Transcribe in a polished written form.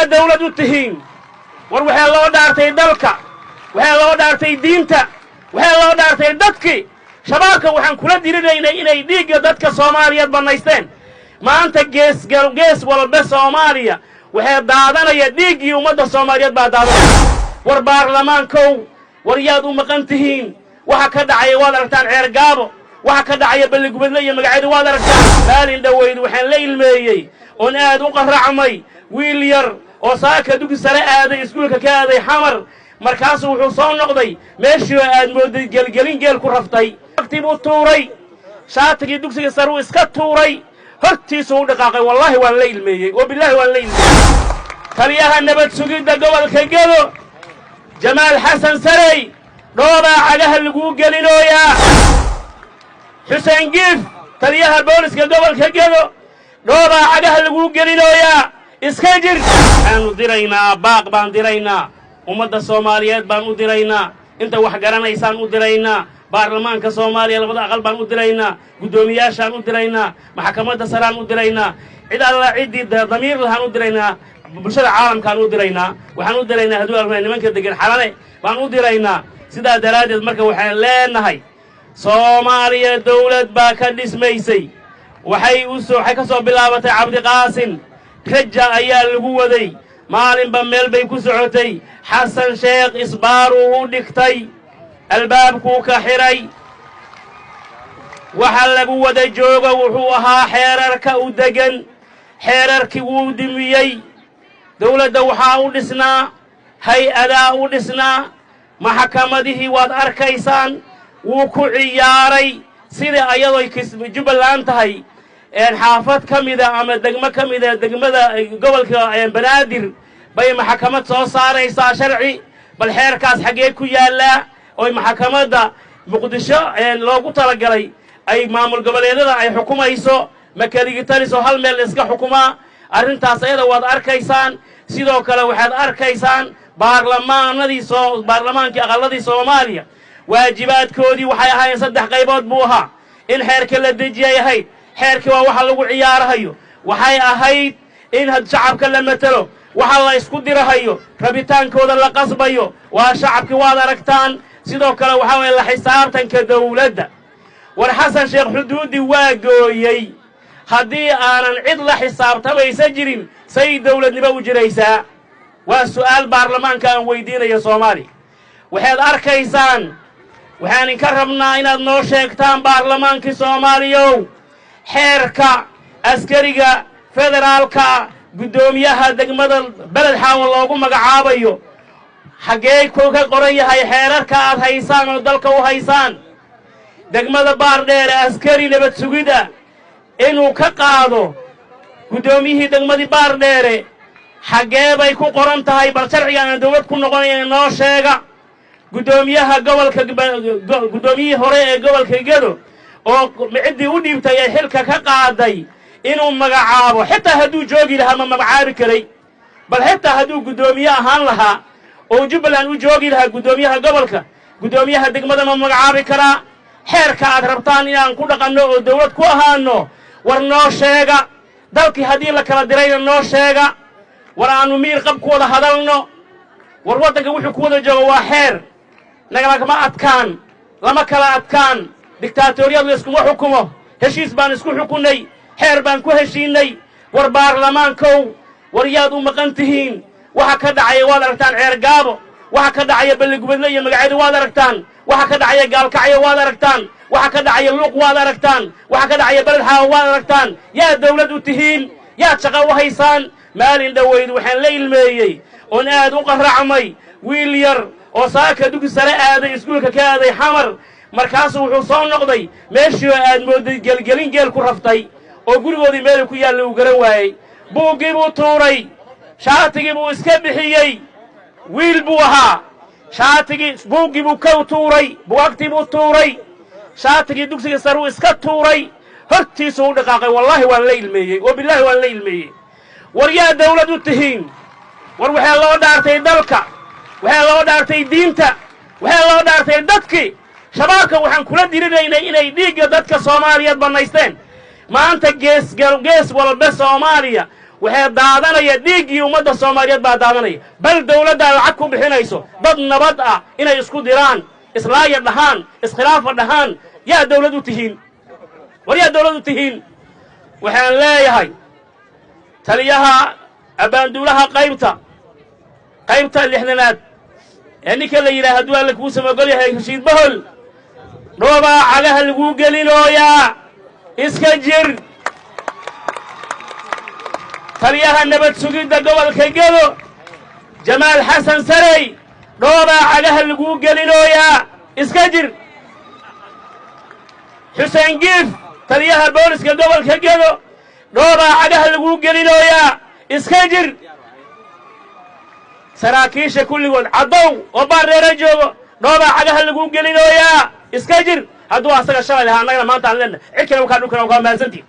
وريا دولة تهين وروحي الله دارتي دلك وحي الله دارتي دينتا وحي الله دارتي ددكي شبابك وحن كل ديرينا إني ديق ددك Soomaaliya بنايستين ما أنت جيس ولا بس Soomaaliya وحي دادنا يديقي ومدى Soomaaliya بعدنا وربارلمانكو ورياض مقنتهين وهكذا عيوال رتان عرقابو وهكذا عيا بالقبلية مقعد وال رتان بالين دويد وحين ليل ميي وناد وقهر عمي ويلير وصاك دوك سراء هذا يسكولك كهذا حمر مركاسه وحصان نقضي ماشي آد مودي جلجلين جيل كرفتي اكتبوا التوري شاتك دوك سيسروا اسكت توري هرتي سوق دقاقي والله والليل ميي وبالله والليل خليها النبت سجيد قبل كجلو جمال حسن سري روبا عليها اللقوق قليلويا حسين قيف تليها البوليس قبل كجلو روبا عليها اللقوق قليلويا اسكجر بانو ديرينا باق بان ديرينا ومدى الصوماليات بانو ديرينا انت وحقرنا يسان ديرينا برلمان كصوماليا لبدا أقل بانو ديرينا قدومياشان ديرينا محكمة سران ديرينا إذا الله عدي ضمير لها ديرينا bulshada caalamka u dirayna waxaan u diraynaa haduu arko nimanka degan xalane baan u diraynaa sida daraadeed marka waxaan leenahay Soomaaliya dawlad baa ka dhismaysay waxay ka soo bilaabatay Cabdi Qaasin raja ayaa lagu waday maalinba meel bay ku socotay Xasan Sheekh isbaaru u dhigtay albaabku ka xiray waxa lagu wada jooga wuxuu ahaa xeerarka u degan xeerarkii uu dimiyay دولة وحاو دسنا هاي أداء دسنا محكمته واد أركيسان وكو عياري سيدة أيضا يكسب جبل لانتهي إن حافظ كميدا أما دقمة كميدا دقمة قبل بنادر بي محكمة صار إيسا شرعي بالحير كاس حقيقو يالا أي محكمة دا مقدشة إن لوغو تلقلي أي مامل قبل يدا أي حكومة إيسو مكالي تاليسو هل ميل إسكا حكومة أرنتاس أيضا واد أركيسان sidoo kale waxaad arkaysaan baarlamaankii aqalladii Soomaaliya waajibaadkoodii waxay ahaayeen saddex qaybood buu ahaa in xeerka la dejiyay ahayd xeerkii waa waxa lagu ciyaarahayo waxay ahayd in shacabka la matalo waxa la isku dirahayo rabitaankooda la qasbayo waa shacabkii waad aragtaan sidoo kale waxa weeye la xisaabtanka dawladda war Xasan Sheekh xuduudi waa gooyay haddii aanan cid la xisaabtamaysa jirin say dawladnimo u jiraysaa waa su'aal baarlamaanka aan weydiinayo Soomaali waxaad arkaysaan waxaan ka rabnaa inaad noo sheegtaan baarlamaankii Soomaaliyow xeerka askariga federaalka gudoomiyaha degmada beled xaawal loogu magacaabayo xagee ka qoran yahay xeerarka aad haysaan oo dalka u haysaan degmada Baardheere askari nabad sugida inuu ka qaado gudoomiyihii degmadii Baardheere xagee bay ku qoran tahay bal sharcigan dawlad ku noqonayna noo sheega gudoomiyaha gobolka gudoomiyihii hore ee gobolka Gedo oo micidi u dhiibtay ay xilka ka qaaday inuu magacaabo xitaa haduu joogi lahaa ma magacaabi karay bal xitaa haduu gudoomiye ahaan lahaa oo Jubbaland u joogi lahaa gudoomiyaha gobolka gudoomiyaha degmada ma magacaabi karaa xeerka aad rabtaan inaan ku dhaqanno oo dawlad ku ahaano war noo sheega dalkii hadii la kala dirayna noo sheega war aanu miir qabkooda hadalno war wadanka wuxuu ku wada joogo waa xeer nagama adkaan lama kala adkaan dictatoriyad la isku xukumo heshiis baan isku xukunay xeer baan ku heshiinay war baarlamaankow wariyaad maqantihiin waxa ka dhacay wada aragtaan ceergaabo waxa ka dhacay balqubadley magacayda wada aragtaan waxa ka dhacay gaalkacyo wada aragtaan waxa ka dhacay luuq wada aragtaan waxa ka dhacay balad xaaw wada aragtaan yaa dawlad u tihiin yaa shaqo u haysaan maalin dhaweyd waxaan la ilmeeyay on aad u qaracmay wiil yar oo saaka dug sare aaday iskuulka ka aaday xamar markaas wuxuu soo noqday meeshii aad mooday gelgelin geel ku raftay oo gurigoodii meel ku yaal uu garan waayay buugii buu tuuray shaatigii buu iska bixiyay wiil buu ahaa shaatigii buugii buu ka tuuray buugtii buu tuuray shaatigii dugsiga sare uu iska tuuray hortiisa u dhaqaaqay wallahi waan la ilmeeyay oo billahi waan la ilmeeyay war yaa dawlad u tihiin war waxa loo dhaartay dalka waxa loo dhaartay diinta waxa loo dhaartay dadkii shabaabka waxaan kula dirinaynaa inay dhiigga dadka Soomaaliyeed banaysteen maanta gees walba Soomaaliya waxay daadanaya dhiiggii ummadda soomaaliyeed baa daadanaya bal dawladda ay lacag ku bixinayso dad nabad ah inay isku diraan islaaya dhahaan iskhilaafa dhahaan yaa dawlad u tihiin war yaa dawlad u tihiin waxaan leeyahay taliyaha abaanduulaha qaybta lixdanaad ee ninka la yidhaah hadduu alle kuu samogol yahay rashiid bahol dhoobaa cagaha laguu gelinooyaa iska jir taliyaha nabad sugidda gobolka gedo jamaal xasan sarey dhoobaa cagaha laguu gelinooyaa iska jir xuseen giif taliyaha booliska gobolka gedo dhoobaa cagaha laguu gelinooyaa iska jir saraakiisha kulligood caddow oo baardheera joogo dhoobaa cagaha laguu gelinooyaa iska jir hadduu asaga shalay lahaa annagana maanta aan leenna cid kale wakaa dhulkana waa mahadsantii